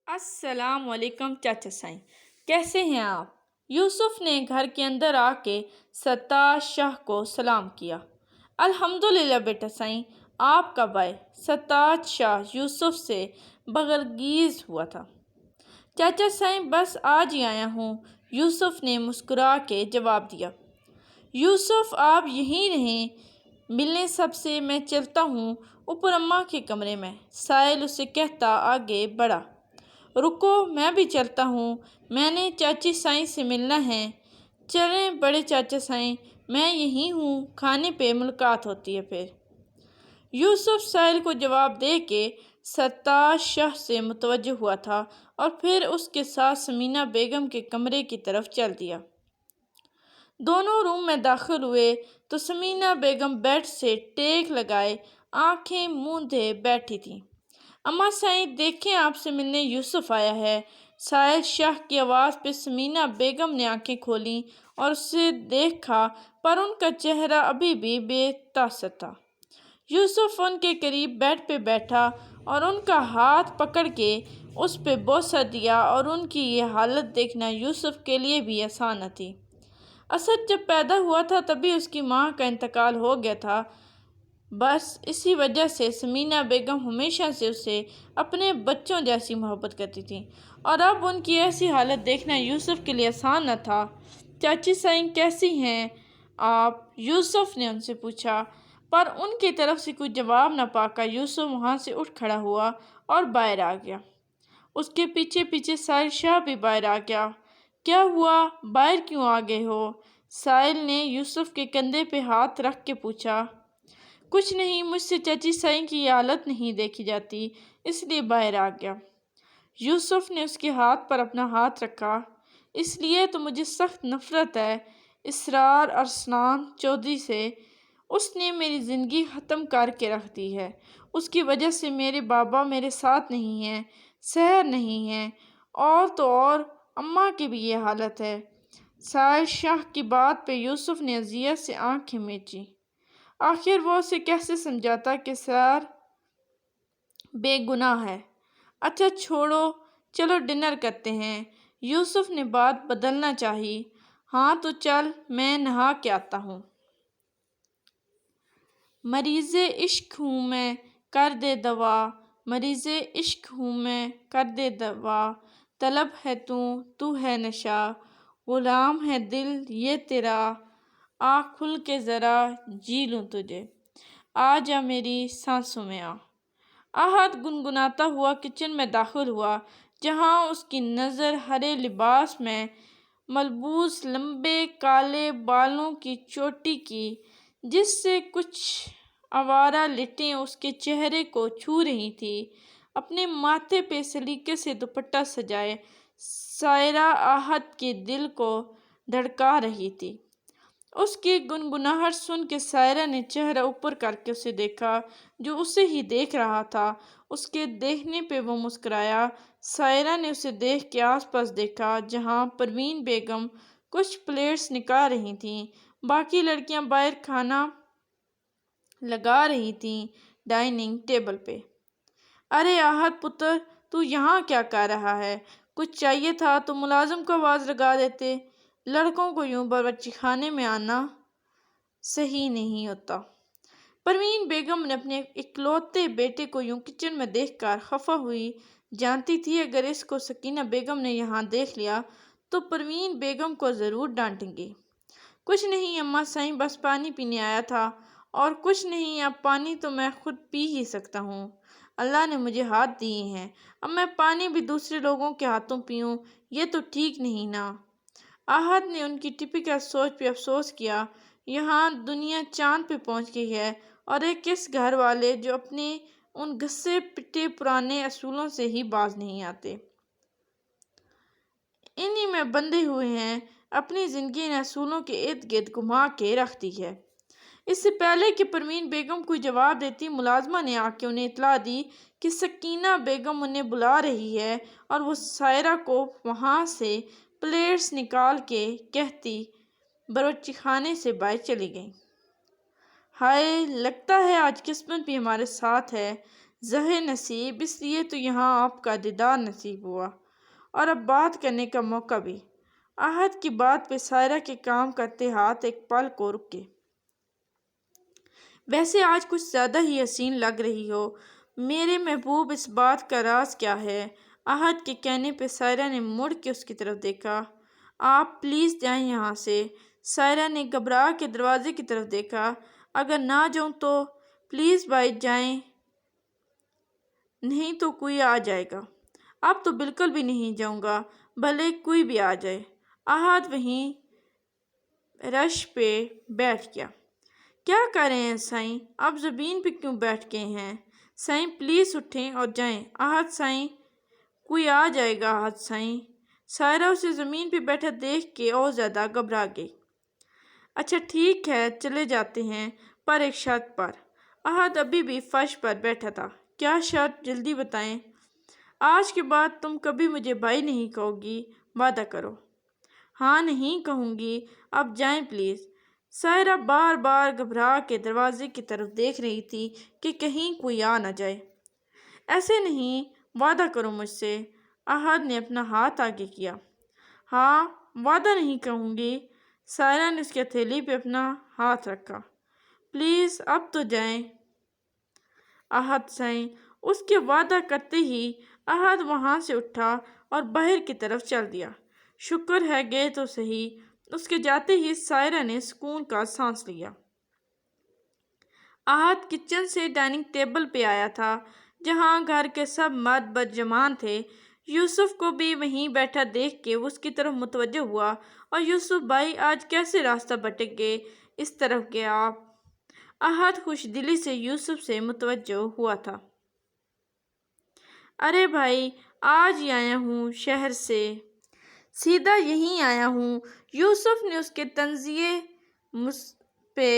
السلام علیکم چاچا سائیں، کیسے ہیں آپ؟ یوسف نے گھر کے اندر آ کے ستار شاہ کو سلام کیا۔ الحمدللہ بیٹا سائیں، آپ کا بھائی ستار شاہ یوسف سے بغرض ہوا تھا۔ چاچا سائیں بس آج ہی آیا ہوں، یوسف نے مسکرا کے جواب دیا۔ یوسف آپ یہیں رہیں، ملنے سب سے میں چلتا ہوں اوپر اماں کے کمرے میں، ساحل اسے کہتا آگے بڑھا۔ رکو میں بھی چلتا ہوں، میں نے چاچی سائیں سے ملنا ہے۔ چلیں بڑے چاچا سائیں، میں یہیں ہوں، کھانے پہ ملاقات ہوتی ہے پھر۔ یوسف ساحل کو جواب دے کے ستار شاہ سے متوجہ ہوا تھا اور پھر اس کے ساتھ ثمینہ بیگم کے کمرے کی طرف چل دیا۔ دونوں روم میں داخل ہوئے تو ثمینہ بیگم بیڈ سے ٹیک لگائے آنکھیں موندے بیٹھی تھیں۔ اماں سائیں دیکھیں آپ سے ملنے یوسف آیا ہے۔ ساحل شاہ کی آواز پہ ثمینہ بیگم نے آنکھیں کھولیں اور اسے دیکھا، پر ان کا چہرہ ابھی بھی بے تاثر تھا۔ یوسف ان کے قریب بیڈ پہ بیٹھا اور ان کا ہاتھ پکڑ کے اس پہ بوسہ دیا، اور ان کی یہ حالت دیکھنا یوسف کے لیے بھی آسان نہ تھی۔ اسد جب پیدا ہوا تھا تبھی اس کی ماں کا انتقال ہو گیا تھا، بس اسی وجہ سے ثمینہ بیگم ہمیشہ سے اسے اپنے بچوں جیسی محبت کرتی تھیں، اور اب ان کی ایسی حالت دیکھنا یوسف کے لیے آسان نہ تھا۔ چاچی سائیں کیسی ہیں آپ؟ یوسف نے ان سے پوچھا، پر ان کی طرف سے کوئی جواب نہ پا کر یوسف وہاں سے اٹھ کھڑا ہوا اور باہر آ گیا۔ اس کے پیچھے پیچھے ساحل شاہ بھی باہر آ گیا۔ کیا ہوا، باہر کیوں آ گئے ہو؟ ساحل نے یوسف کے کندھے پہ ہاتھ رکھ کے پوچھا۔ کچھ نہیں، مجھ سے چاچی سائیں کی یہ حالت نہیں دیکھی جاتی، اس لیے باہر آ گیا۔ یوسف نے اس کے ہاتھ پر اپنا ہاتھ رکھا۔ اس لیے تو مجھے سخت نفرت ہے اسرار ارسلان چودھری سے۔ اس نے میری زندگی ختم کر کے رکھ دی ہے۔ اس کی وجہ سے میرے بابا میرے ساتھ نہیں ہیں، شہر نہیں ہیں، اور تو اور اماں کی بھی یہ حالت ہے۔ ساحل شاہ کی بات پہ یوسف نے اذیت سے آنکھیں میچیں۔ آخر وہ اسے کیسے سمجھاتا کہ سار بے گناہ ہے؟ اچھا چھوڑو، چلو ڈنر کرتے ہیں۔ یوسف نے بات بدلنا چاہی۔ ہاں تو چل، میں نہا کے آتا ہوں۔ مریض عشق ہوں میں، کر دے دوا، مریض عشق ہوں میں، کر دے دوا، طلب ہے تو ہے نشہ، غلام ہے دل یہ تیرا، آ کھل کے ذرا جی لوں تجھے، آ جا میری سانسوں میں آ۔ احد گنگناتا ہوا کچن میں داخل ہوا، جہاں اس کی نظر ہرے لباس میں ملبوس لمبے کالے بالوں کی چوٹی کی، جس سے کچھ آوارہ لٹیں اس کے چہرے کو چھو رہی تھیں، اپنے ماتھے پہ سلیقے سے دوپٹہ سجائے سائرہ احد کے دل کو دھڑکا رہی تھی۔ اس کی گنگناہٹ سن کے سائرہ نے چہرہ اوپر کر کے اسے دیکھا، جو اسے ہی دیکھ رہا تھا۔ اس کے دیکھنے پہ وہ مسکرایا۔ سائرہ نے اسے دیکھ کے آس پاس دیکھا، جہاں پروین بیگم کچھ پلیٹس نکال رہی تھیں، باقی لڑکیاں باہر کھانا لگا رہی تھیں ڈائننگ ٹیبل پہ۔ ارے احد پتر، تو یہاں کیا کر رہا ہے؟ کچھ چاہیے تھا تو ملازم کو آواز لگا دیتے۔ لڑکوں کو یوں باورچی خانے میں آنا صحیح نہیں ہوتا۔ پروین بیگم نے اپنے اکلوتے بیٹے کو یوں کچن میں دیکھ کر خفا ہوئی، جانتی تھی اگر اس کو سکینہ بیگم نے یہاں دیکھ لیا تو پروین بیگم کو ضرور ڈانٹیں گی۔ کچھ نہیں اماں سائیں، بس پانی پینے آیا تھا۔ اور کچھ نہیں، اب پانی تو میں خود پی ہی سکتا ہوں، اللہ نے مجھے ہاتھ دیے ہیں، اب میں پانی بھی دوسرے لوگوں کے ہاتھوں پیوں، یہ تو ٹھیک نہیں نا۔ احد نے ان کی ٹپیکل سوچ پہ افسوس کیا۔ یہاں دنیا چاند پہ پہنچ گئی ہے، اور ایک اس گھر والے جو اپنے ان گھسے پٹے پرانے اصولوں سے ہی باز نہیں آتے۔ انہی میں بندھے ہوئے ہیں، اپنی زندگی ان اصولوں کے ارد گرد گھما کے رکھ دی ہے۔ اس سے پہلے کہ پروین بیگم کوئی جواب دیتی، ملازمہ نے آ کے انہیں اطلاع دی کہ سکینہ بیگم انہیں بلا رہی ہے، اور وہ سائرہ کو وہاں سے پلیٹس نکال کے کہتی باورچی خانے سے باہر چلی گئیں۔ ہائے، لگتا ہے آج قسمت بھی ہمارے ساتھ ہے، زہر نصیب، اس لیے تو یہاں آپ کا دیدار نصیب ہوا، اور اب بات کرنے کا موقع بھی۔ احد کی بات پہ سائرہ کے کام کرتے ہاتھ ایک پل کو رکے۔ ویسے آج کچھ زیادہ ہی حسین لگ رہی ہو میرے محبوب، اس بات کا راز کیا ہے؟ احد کے کہنے پہ سائرہ نے مڑ کے اس کی طرف دیکھا۔ آپ پلیز جائیں یہاں سے۔ سائرہ نے گھبرا کے دروازے کی طرف دیکھا۔ اگر نہ جاؤں تو؟ پلیز بھائی جائیں، نہیں تو کوئی آ جائے گا۔ اب تو بالکل بھی نہیں جاؤں گا، بھلے کوئی بھی آ جائے۔ احد وہیں رش پہ بیٹھ گیا۔ کیا کر رہے ہیں سائیں؟ آپ زمین پہ کیوں بیٹھ گئے ہیں؟ سائیں پلیز اٹھیں اور جائیں۔ احد سائیں، کوئی آ جائے گا احد سائیں۔ سائرہ اسے زمین پہ بیٹھا دیکھ کے اور زیادہ گھبرا گئی۔ اچھا ٹھیک ہے، چلے جاتے ہیں، پر ایک شرط پر۔ احد ابھی بھی فرش پر بیٹھا تھا۔ کیا شرط؟ جلدی بتائیں۔ آج کے بعد تم کبھی مجھے بھائی نہیں کہو گی، وعدہ کرو۔ ہاں نہیں کہوں گی، اب جائیں پلیز۔ سائرہ بار بار گھبرا کے دروازے کی طرف دیکھ رہی تھی کہ کہیں کوئی آ نہ جائے۔ ایسے نہیں، وعدہ کرو مجھ سے۔ احد نے اپنا ہاتھ آگے کیا۔ ہاں، وعدہ نہیں کہوں گی۔ سائرہ نے اس کی ہتھیلی پہ اپنا ہاتھ رکھا۔ پلیز اب تو جائیں۔ احد سائیں، اس کے وعدہ کرتے ہی احد وہاں سے اٹھا اور باہر کی طرف چل دیا۔ شکر ہے گئے تو صحیح۔ اس کے جاتے ہی سائرہ نے سکون کا سانس لیا۔ احد کچن سے ڈائننگ ٹیبل پہ آیا تھا جہاں گھر کے سب مرد برجمان تھے۔ یوسف کو بھی وہیں بیٹھا دیکھ کے وہ اس کی طرف متوجہ ہوا۔ اور یوسف بھائی، آج کیسے راستہ بھٹک گئے؟ اس طرف گئے آپ؟ احد خوش دلی سے یوسف سے متوجہ ہوا تھا۔ ارے بھائی، آج ہی آیا ہوں شہر سے، سیدھا یہیں آیا ہوں۔ یوسف نے اس کے طنزیے پہ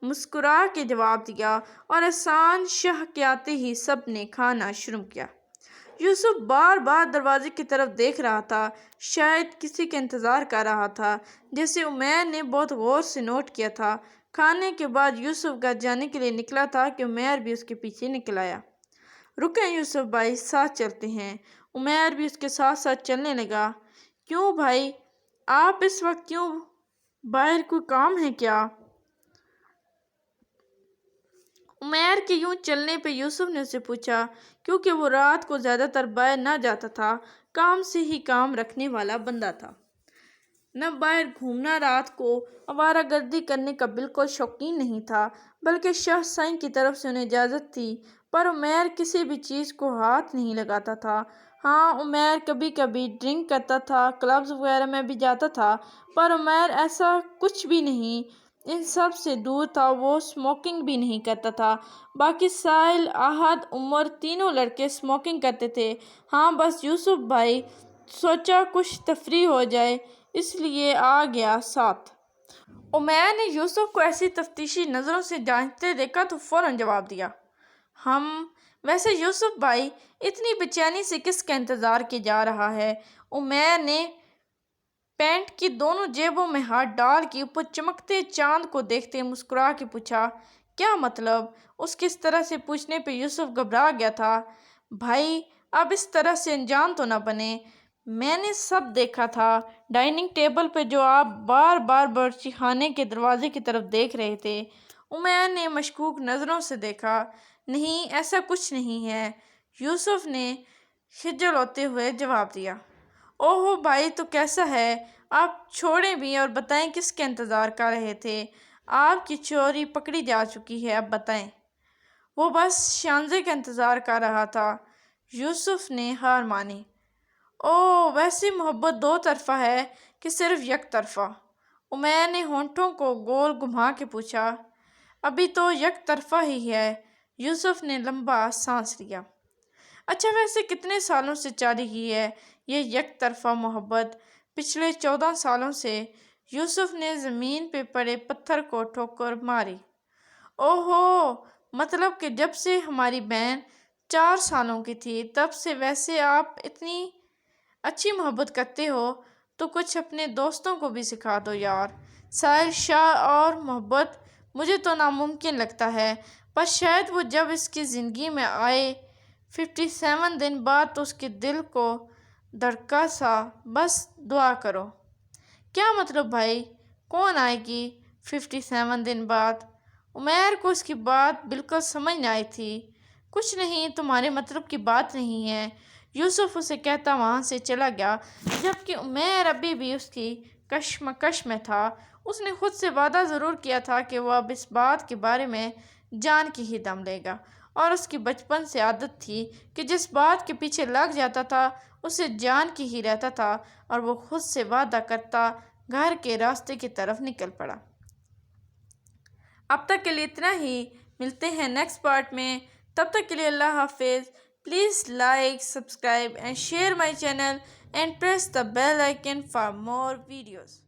مسکرا کے جواب دیا، اور احسان شاہ کے آتے ہی سب نے کھانا شروع کیا۔ یوسف بار بار دروازے کی طرف دیکھ رہا تھا، شاید کسی کا انتظار کر رہا تھا، جیسے عمیر نے بہت غور سے نوٹ کیا تھا۔ کھانے کے بعد یوسف گھر جانے کے لیے نکلا تھا کہ عمیر بھی اس کے پیچھے نکل آیا۔ رکیں یوسف بھائی، ساتھ چلتے ہیں۔ عمیر بھی اس کے ساتھ ساتھ چلنے لگا۔ کیوں بھائی، آپ اس وقت کیوں باہر، کوئی کام ہے کیا؟ عمیر کے یوں چلنے پہ یوسف نے اسے پوچھا، کیونکہ وہ رات کو زیادہ تر باہر نہ جاتا تھا، کام سے ہی کام رکھنے والا بندہ تھا، نہ باہر گھومنا۔ رات کو آوارہ گردی کرنے کا بالکل شوقین نہیں تھا، بلکہ شاہ سائیں کی طرف سے انہیں اجازت تھی، پر عمیر کسی بھی چیز کو ہاتھ نہیں لگاتا تھا۔ ہاں، عمیر کبھی کبھی ڈرنک کرتا تھا، کلبز وغیرہ میں بھی جاتا تھا، پر عمیر ایسا کچھ بھی نہیں، ان سب سے دور تھا۔ وہ سموکنگ بھی نہیں کرتا تھا۔ باقی ساحل، احد، عمر، تینوں لڑکے سموکنگ کرتے تھے۔ ہاں بس یوسف بھائی سوچا کچھ تفریح ہو جائے، اس لیے آ گیا ساتھ۔ عمیر نے یوسف کو ایسی تفتیشی نظروں سے جانچتے دیکھا تو فوراً جواب دیا، ویسے یوسف بھائی اتنی بے چینی سے کس کا انتظار کیا جا رہا ہے؟ عمیر نے پینٹ کی دونوں جیبوں میں ہاتھ ڈال کے اوپر چمکتے چاند کو دیکھتے مسکرا کے پوچھا۔ کیا مطلب؟ اس کے اس طرح سے پوچھنے پہ یوسف گھبرا گیا تھا۔ بھائی اب اس طرح سے انجان تو نہ بنے، میں نے سب دیکھا تھا ڈائننگ ٹیبل پہ جو آپ بار بار باورچی خانے کے دروازے کی طرف دیکھ رہے تھے۔ عمیر نے مشکوک نظروں سے دیکھا۔ نہیں، ایسا کچھ نہیں ہے، یوسف نے خجل ہوتے ہوئے جواب دیا۔ اوہو بھائی، تو کیسا ہے؟ آپ چھوڑیں بھی اور بتائیں کس کا انتظار کر رہے تھے؟ آپ کی چوری پکڑی جا چکی ہے، اب بتائیں۔ وہ بس شانزے کا انتظار کر رہا تھا۔ یوسف نے ہار مانی۔ اوہ، ویسے محبت دو طرفہ ہے کہ صرف یک طرفہ؟ عمیر نے ہونٹوں کو گول گھما کے پوچھا۔ ابھی تو یک طرفہ ہی ہے، یوسف نے لمبا سانس لیا۔ اچھا، ویسے کتنے سالوں سے چل رہی ہے یہ یک طرفہ محبت؟ پچھلے 14 سالوں سے، یوسف نے زمین پہ پڑے پتھر کو ٹھوکر ماری۔ اوہو، مطلب کہ جب سے ہماری بہن 4 سالوں کی تھی تب سے؟ ویسے آپ اتنی اچھی محبت کرتے ہو تو کچھ اپنے دوستوں کو بھی سکھا دو یار۔ ساحل شاہ اور محبت مجھے تو ناممکن لگتا ہے، پر شاید وہ جب اس کی زندگی میں آئے 57 دن بعد تو اس کے دل کو دھڑکا سا، بس دعا کرو۔ کیا مطلب بھائی؟ کون آئے گی 57 دن بعد؟ عمیر کو اس کی بات بالکل سمجھ نہ آئی تھی۔ کچھ نہیں، تمہارے مطلب کی بات نہیں ہے، یوسف اسے کہتا وہاں سے چلا گیا، جبکہ عمیر ابھی بھی اس کی کشمکش میں تھا۔ اس نے خود سے وعدہ ضرور کیا تھا کہ وہ اب اس بات کے بارے میں جان کے ہی دم لے گا، اور اس کی بچپن سے عادت تھی کہ جس بات کے پیچھے لگ جاتا تھا اسے جان کے ہی رہتا تھا، اور وہ خود سے وعدہ کرتا گھر کے راستے کی طرف نکل پڑا۔ اب تک کے لیے اتنا ہی، ملتے ہیں نیکسٹ پارٹ میں، تب تک کے لیے اللہ حافظ۔ Please like, subscribe and share my channel and press the bell icon for more videos.